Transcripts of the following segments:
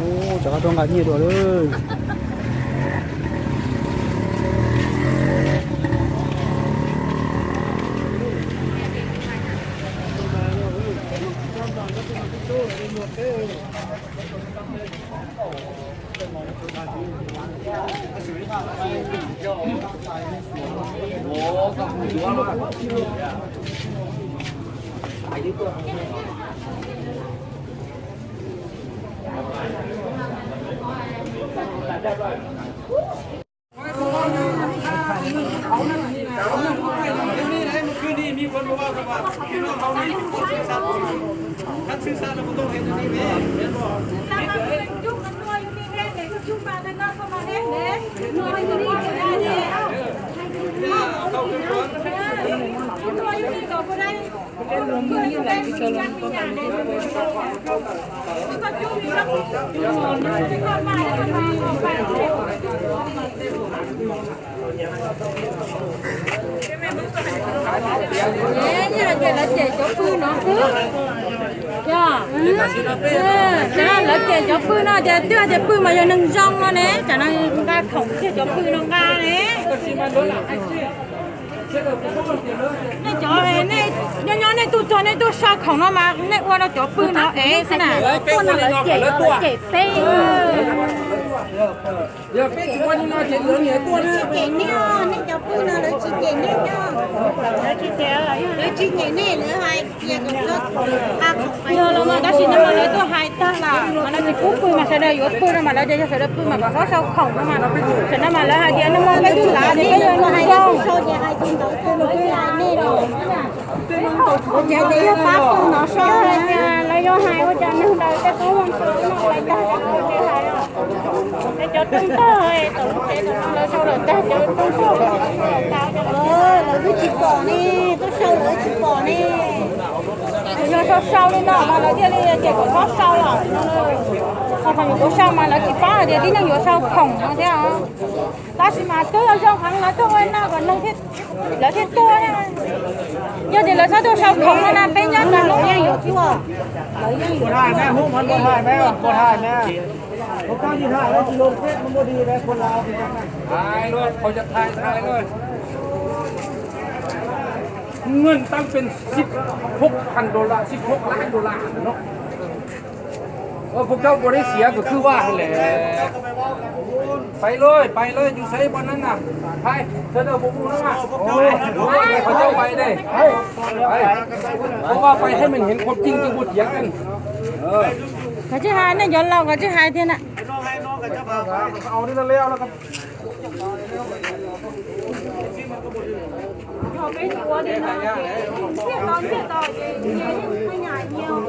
오, 저가던 가니 이거를.มีคนบอกว่าพี่น้องเขานี่ชื่อซาบุท่านชื่อซาเราต้องเห็นอันนี้แม่เห็นบ่ยุ่งกันด้วยอยู่นี่แม่เด็กยุ่งมาแต่นอกเข้ามาเด็กเด็กน้อยอยู่นี่ก็ได้เนี่ยเข้าขึ้นก่อนน้อยอยู่นี่ก็บ่ได้เป็นลมนี่แหละที่จะลงก็ได้ก็ยุ่งอยู่แล้วยุ่งนอนไม่ก่อนมาแล้วก็มาออกไปนี่là chuyện là trẻ chó pư nó chứ dạ chả là trẻ chó pư nó trẻ chưa trẻ pư mà giờ nâng rong nó nè chả nói ra khổng trẻ chó pư nó ra nè này chó này nhỏ này tôi cho này tôi sao khổng nó mà này qua nó chó pư nó ấy thế nào con nó là trẻ tê giờ biết chúng con nó chuyện lớn nhỉ con chị nhớ này cho phu nó là chị nhớ nó chị nhớ này nữa hai giờ còn rất nhớ là mà đó chỉ nó mà lấy tôi hai ta là mà nó chỉ cút pui mà sẽ đây yếu pui mà lấy đây sẽ đây pui mà có số sau khổng mà thế nó mà lấy hai đứa nó mong cái thứ lá thì cái nó hai không sau giờ hai tiếng đầu tôi mới lại đi rồi giờ thì nó phát nó sao lấy vô hai của cha nó đâu cái số con số nó lấy ta cái cho chúng tôi tụi sẽ tụi nó sau rồi ta cho chúng tôi là cái chị bỏ đi tôi sau rồi chị bỏ đi nó sau đi nó mà nó đi chỉ có sau là không phải có sau mà nó chỉ phá thì tí nó nhiều sau khổng nó thế à ta chỉ mà tôi ở trong hàng là tôi nó còn nông thiết là thiết tôi nha giờ thì là sao tôi sau khổng nó làm bên nhau là nó nghe nhiều chứ àบ่ได้แม่ฮู้มันบ่ได้แม่บ่ได้แม่ผมต้องยืนถ่ายแล้วสิลงเฟซมันบ่ดีแม่คนลาวคือจังนั้น ถ่ายเลยเขาจะถ่ายเลยเงินตั้งเป็น$16,000 $16 ล้านเนาะพวกเจ้าบริเสียก็คือว่าแหละไปเลยอยู่ใช้บนนั้นน่ะไปเธอเดินบุกนั่นน่ะเขาเจ้าไปเลยไปเพราะว่าไปให้มันเห็นคนจริงจะพูดเถียงกันเขาจะหายเนี่ยย้อนเราเขาจะหายเท่าน่ะ เอานี่แล้วแล้วก็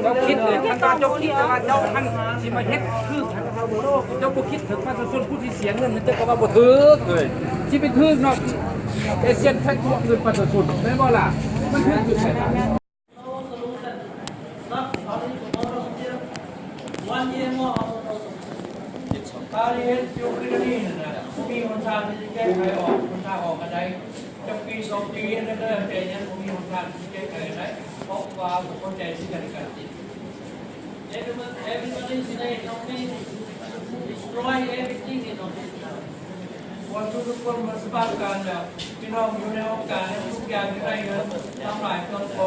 เจ้าคิดเลยท่านตาเจ้าคิดแต่ว่าเจ้าท่านสิมาเฮ็ดคือเจ้าบ่คิดถึงประชาชนผู้ที่เสียเงินนั่นเจ้าก็ว่าบ่ถึกเลยสิไปถึกเนาะเอเชียนแพ็คเงินประชาชนแม่นบ่ล่ะมันถึกอยู่ไสล่ะ ตาเรียนอยู่ที่นี่นะมีคนทางที่แก้ไขออกคนทางออกกันได้จะปี2 ปีนั่นก็แต่ยังมีคนทางที่แก้ไขได้เพราะว่าบุคคลใจสิ่งกันกันจิต Everybody today don't be destroy everything in office วันทุกคนมาสบายกันแล้วพี่น้องอยู่ในโอกาสทุกอย่างอยู่ได้เงินทำลายต้นโพ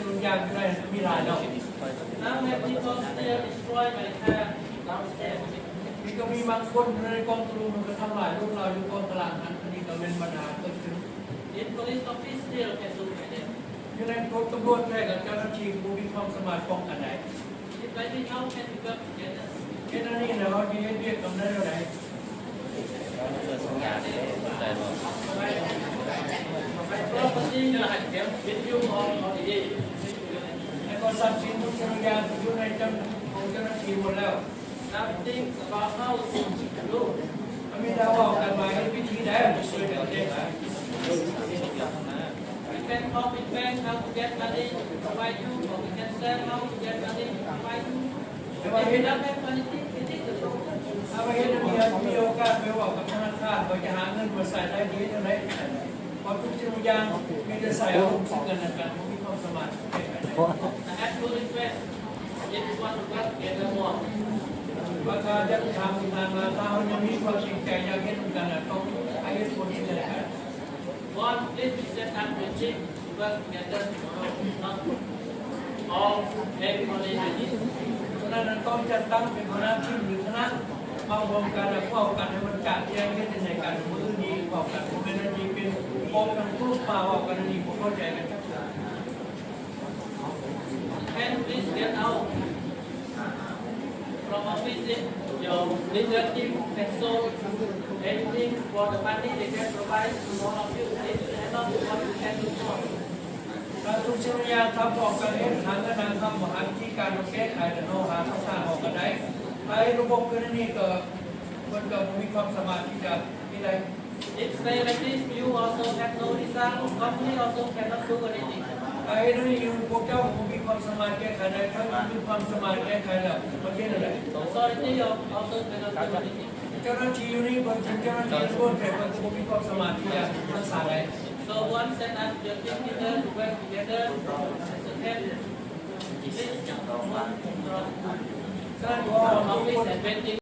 ทุกอย่างอยู่ได้มีหลายดอก Now we have people still destroy by hand downstairs มีก็มีบางคนในกองทุนมันก็ทำลายลูกเราอยู่กองตลาดนั้นอันนี้ก็เป็นปัญหาเกิดขึ้น In police office still can do it อยู่ในกองตำรวจแท้กับเจ้าหน้าที่ผู้มีความสามารถป้องกันได้ If I think how can you get together แค่นั้นนี่นะว่ามีเรียกกำนันอะไรproperty จะหัดเก็บวิทยุของดีแล้วก็ทรัพย์สินทุกอย่างอยู่ในจำของเจ้าหน้าที่หมดแล้ว Nothing about how to do มีดาวบอกกันมาวิธีใดจะช่วยเหลือได้ไหม We can help in bank how to get money provide you or we can sell how to get money provide you if we don't have money we need to do ถ้าไม่เห็นมีโอกาสไปบอกกับธนาคารว่าจะหาเงินมาใส่ได้ดีเท่าไหร่เพราะทุกสิ่งทุกอย่างมีแต่ใส่เอาซึ่งกันและกันมีความสามารถ Absolute best ประชาชนทำงานมาถ้าเขายังมีความจริงใจอยากเห็นกันต้องให้เหตุผลที่ไหนกัน One, please be set up the chip to work together not all everybody has it. ฉะนั้นต้องจัดตั้งเป็นคณะทีมหรือคณะมารวมกันและเข้ากันให้มันจัดแยกเห็นในการมือดีเข้ากันเป็นดีเป็นโอเป็นกลุ่มมาว่ากันดีผมเข้าใจกันชัด Can please get out from office your leadership and so anything for the party they can provide to all of you. If you cannot do what you can do for. การทุกสิ่งอย่างทำออกกันเห็นทางกันทำมหาวิธีการแก้ไขและโน้ตหาทางออกกันได้ไอ้ระบบกันนี่ก็มันก็มีความสามารถที่จะที่ได้ If stay like this, you also have no result. Company also cannot do anything. ไอ้นั่นอยู่พวกเจ้าผมมีความสามารถแก้ไขได้ถ้ามีความสามารถแก้ไขแล้วมันเย็นอะไร Authority also cannot do anything. เจ้าหน้าที่อยู่นี่บางทีเจ้าหน้าที่ทุกคนแต่มันก็มีความสามารถที่จะรักษาได้ So one set up your team leader to work together as a head. This one from ฉะนั้นก็ office and 20